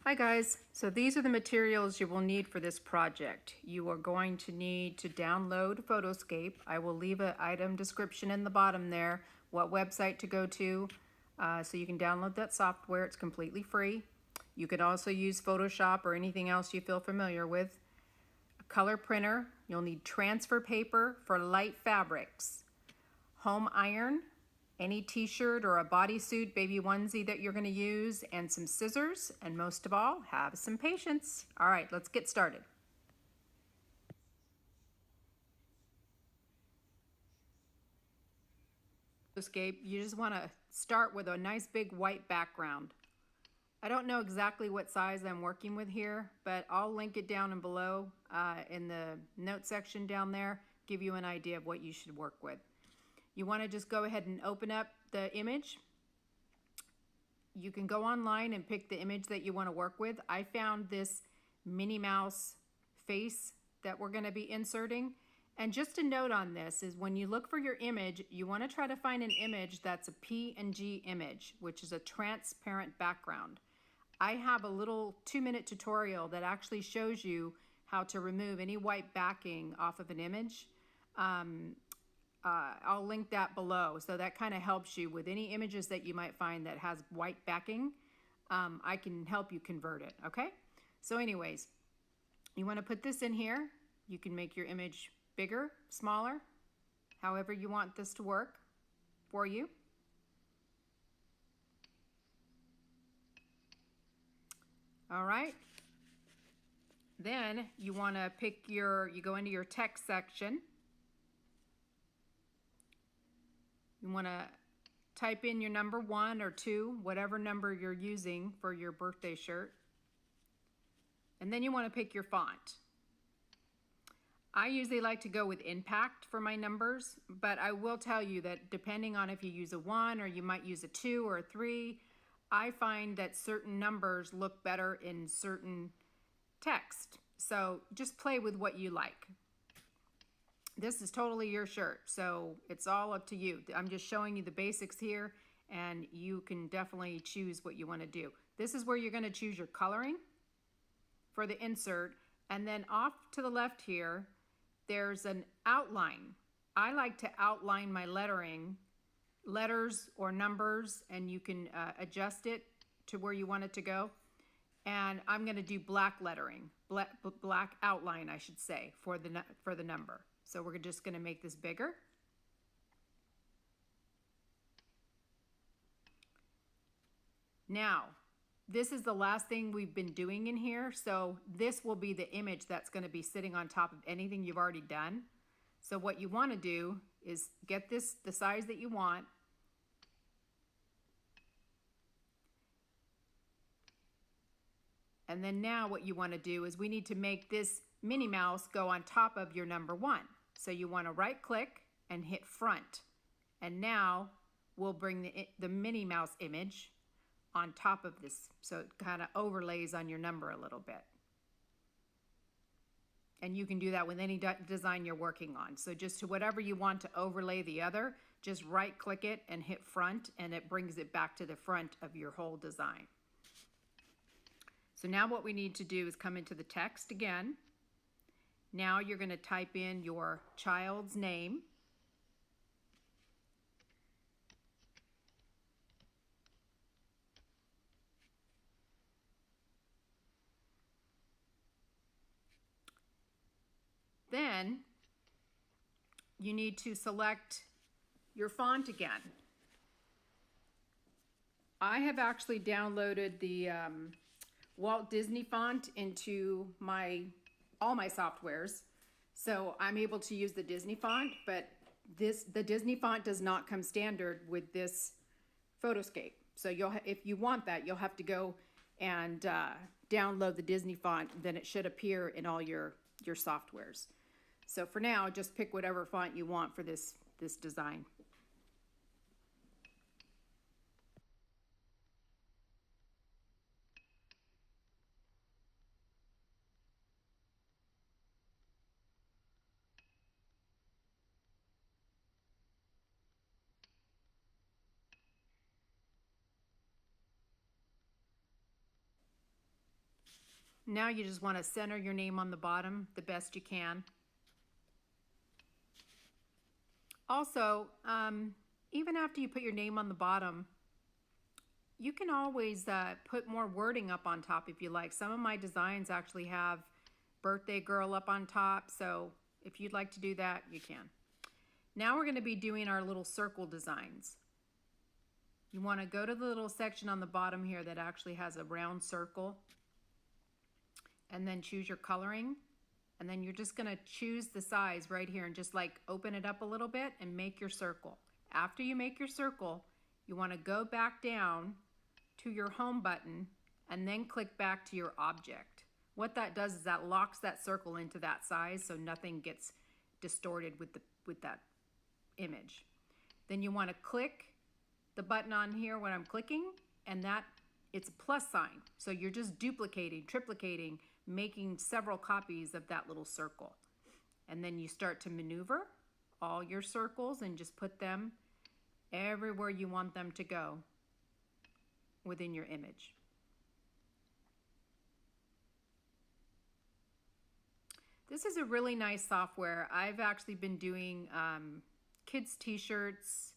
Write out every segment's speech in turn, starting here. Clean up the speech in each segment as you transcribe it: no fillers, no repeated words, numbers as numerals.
Hi guys, so these are the materials you will need for this project. You are going to need to download photoscape. I will leave an item description in the bottom there, what website to go to, so you can download that software. It's completely free. You could also use Photoshop or anything else you feel familiar with. A color printer. You'll need transfer paper for light fabrics. Home iron, any t-shirt or a bodysuit, baby onesie that you're going to use, and some scissors, and most of all, have some patience. All right, let's get started. You just want to start with a nice big white background. I don't know exactly what size I'm working with here, but I'll link it down and below in the note section down there, give you an idea of what you should work with. You want to just go ahead and open up the image. You can go online and pick the image that you want to work with. I found this Minnie Mouse face that we're going to be inserting. And just a note on this is when you look for your image, you want to try to find an image that's a PNG image, which is a transparent background. I have a little 2-minute tutorial that actually shows you how to remove any white backing off of an image. I'll link that below, so that kind of helps you with any images that you might find that has white backing. I can help you convert it, okay? So anyways, you want to put this in here. You can make your image bigger, smaller, however you want this to work for you. All right. Then you want to pick you go into your text section. You want to type in your number 1 or 2, whatever number you're using for your birthday shirt. And then you want to pick your font. I usually like to go with impact for my numbers, but I will tell you that depending on if you use a 1 or you might use a 2 or a 3, I find that certain numbers look better in certain text. So just play with what you like. This is totally your shirt, so it's all up to you. I'm just showing you the basics here, and you can definitely choose what you want to do. This is where you're going to choose your coloring for the insert, and then off to the left here, there's an outline. I like to outline my letters or numbers, and you can adjust it to where you want it to go. And I'm going to do black lettering, black outline, I should say, for the number. So we're just going to make this bigger. Now, this is the last thing we've been doing in here. So this will be the image that's going to be sitting on top of anything you've already done. So what you want to do is get this the size that you want. And then now what you want to do is we need to make this Minnie Mouse go on top of your number 1. So you want to right click and hit front. And now we'll bring the Minnie Mouse image on top of this, so it kind of overlays on your number a little bit. And you can do that with any design you're working on. So just to whatever you want to overlay the other, just right click it and hit front, and it brings it back to the front of your whole design. So now what we need to do is come into the text again. Now you're going to type in your child's name. Then you need to select your font again. I have actually downloaded the Walt Disney font into all my softwares. So I'm able to use the Disney font, but the Disney font does not come standard with this photoscape. So if you want that, you'll have to go and download the Disney font. Then it should appear in all your softwares. So for now, just pick whatever font you want for this design. Now you just want to center your name on the bottom the best you can. Also, even after you put your name on the bottom, you can always put more wording up on top if you like. Some of my designs actually have birthday girl up on top, so if you'd like to do that, you can. Now we're going to be doing our little circle designs. You want to go to the little section on the bottom here that actually has a round circle, and then choose your coloring, and then you're just going to choose the size right here and just like open it up a little bit and make your circle. After you make your circle, you want to go back down to your home button and then click back to your object. What that does is that locks that circle into that size so nothing gets distorted with that image. Then you want to click the button on here when I'm clicking, and that it's a plus sign. So you're just duplicating, triplicating, making several copies of that little circle. And then you start to maneuver all your circles and just put them everywhere you want them to go within your image. This is a really nice software. I've actually been doing kids t-shirts,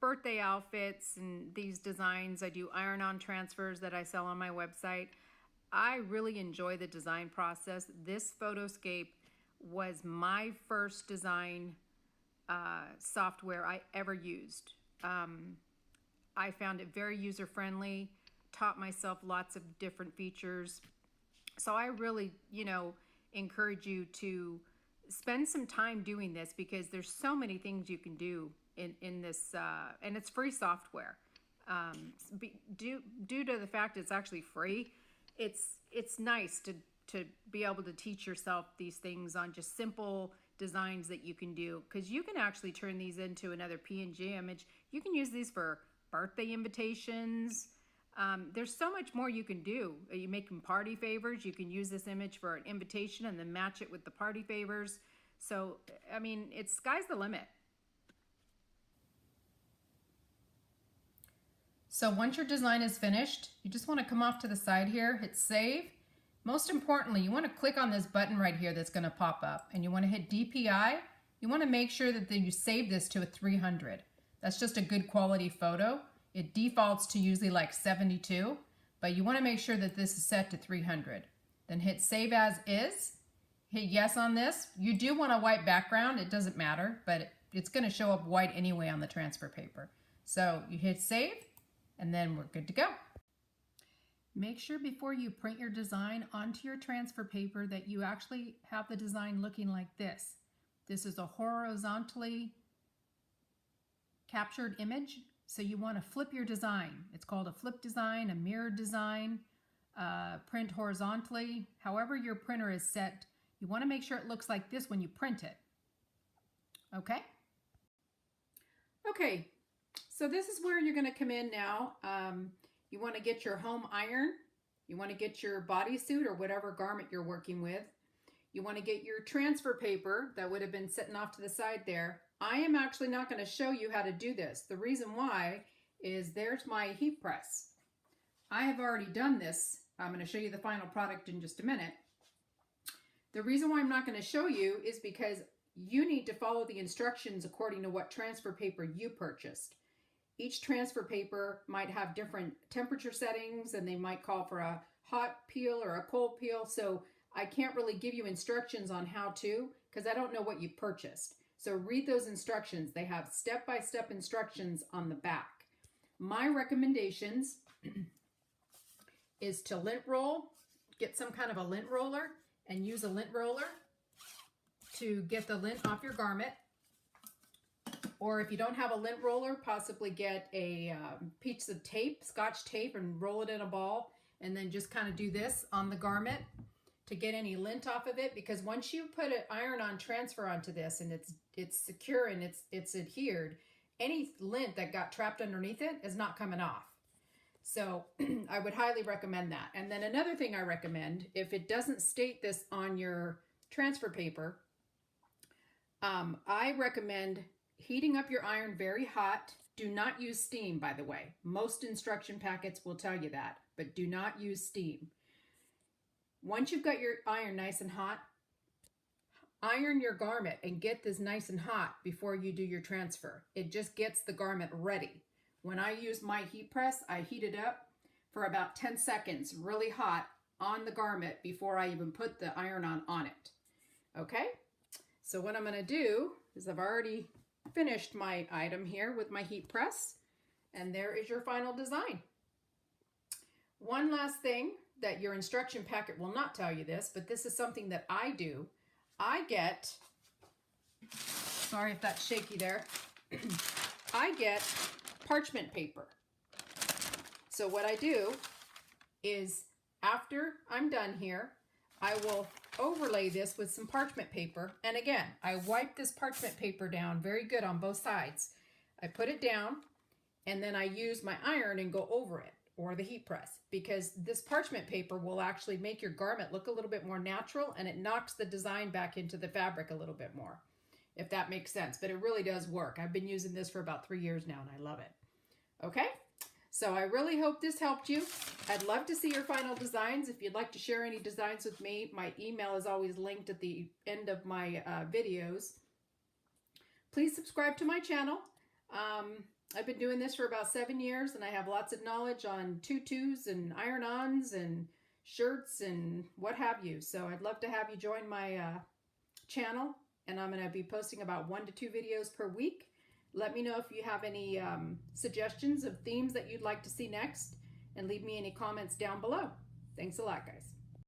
birthday outfits, and these designs. I do iron-on transfers that I sell on my website. I really enjoy the design process. This photoscape was my first design software I ever used. I found it very user-friendly, taught myself lots of different features. So I really, encourage you to spend some time doing this because there's so many things you can do in this, and it's free software. Due to the fact it's actually free, it's nice to be able to teach yourself these things on just simple designs that you can do, because you can actually turn these into another PNG image. You can use these for birthday invitations. There's so much more you can do. You make them party favors. You can use this image for an invitation and then match it with the party favors. So, I mean, sky's the limit. So once your design is finished, you just want to come off to the side here, hit save. Most importantly, you want to click on this button right here that's going to pop up, and you want to hit DPI. You want to make sure that you save this to a 300. That's just a good quality photo. It defaults to usually like 72, but you want to make sure that this is set to 300. Then hit save as is. Hit yes on this. You do want a white background. It doesn't matter, but it's going to show up white anyway on the transfer paper. So you hit save, and then we're good to go. Make sure before you print your design onto your transfer paper that you actually have the design looking like this. This is a horizontally captured image, so you want to flip your design. It's called a flip design, a mirror design, print horizontally. However your printer is set, you want to make sure it looks like this when you print it. Okay? Okay, so this is where you're going to come in now. You want to get your home iron. You want to get your bodysuit or whatever garment you're working with. You want to get your transfer paper that would have been sitting off to the side there. I am actually not going to show you how to do this. The reason why is there's my heat press. I have already done this. I'm going to show you the final product in just a minute. The reason why I'm not going to show you is because you need to follow the instructions according to what transfer paper you purchased. Each transfer paper might have different temperature settings, and they might call for a hot peel or a cold peel. So I can't really give you instructions on how to, because I don't know what you purchased. So read those instructions. They have step-by-step instructions on the back. My recommendations is to lint roll, get some kind of a lint roller, and use a lint roller to get the lint off your garment. Or if you don't have a lint roller, possibly get a piece of tape, Scotch tape, and roll it in a ball, and then just kind of do this on the garment to get any lint off of it. Because once you put an iron-on transfer onto this and it's secure and it's adhered, any lint that got trapped underneath it is not coming off. So I would highly recommend that. And then another thing I recommend, if it doesn't state this on your transfer paper, I recommend heating up your iron very hot. Do not use steam, by the way. Most instruction packets will tell you that, but do not use steam. Once you've got your iron nice and hot, iron your garment and get this nice and hot before you do your transfer. It just gets the garment ready. When I use my heat press, I heat it up for about 10 seconds, really hot on the garment before I even put the iron on it. Okay? So what I'm going to do is I've already finished my item here with my heat press, and there is your final design. One last thing that your instruction packet will not tell you this, but this is something that I do. I get, sorry if that's shaky there, I get parchment paper. So what I do is after I'm done here, I will overlay this with some parchment paper. And again, I wipe this parchment paper down very good on both sides. I put it down and then I use my iron and go over it, or the heat press, because this parchment paper will actually make your garment look a little bit more natural, and it knocks the design back into the fabric a little bit more, if that makes sense. But it really does work. I've been using this for about 3 years now and I love it. Okay, so I really hope this helped you. I'd love to see your final designs. If you'd like to share any designs with me, my email is always linked at the end of my videos. Please subscribe to my channel. I've been doing this for about 7 years, and I have lots of knowledge on tutus and iron-ons and shirts and what have you. So I'd love to have you join my channel, and I'm going to be posting about 1 to 2 videos per week. Let me know if you have any suggestions of themes that you'd like to see next, and leave me any comments down below. Thanks a lot, guys.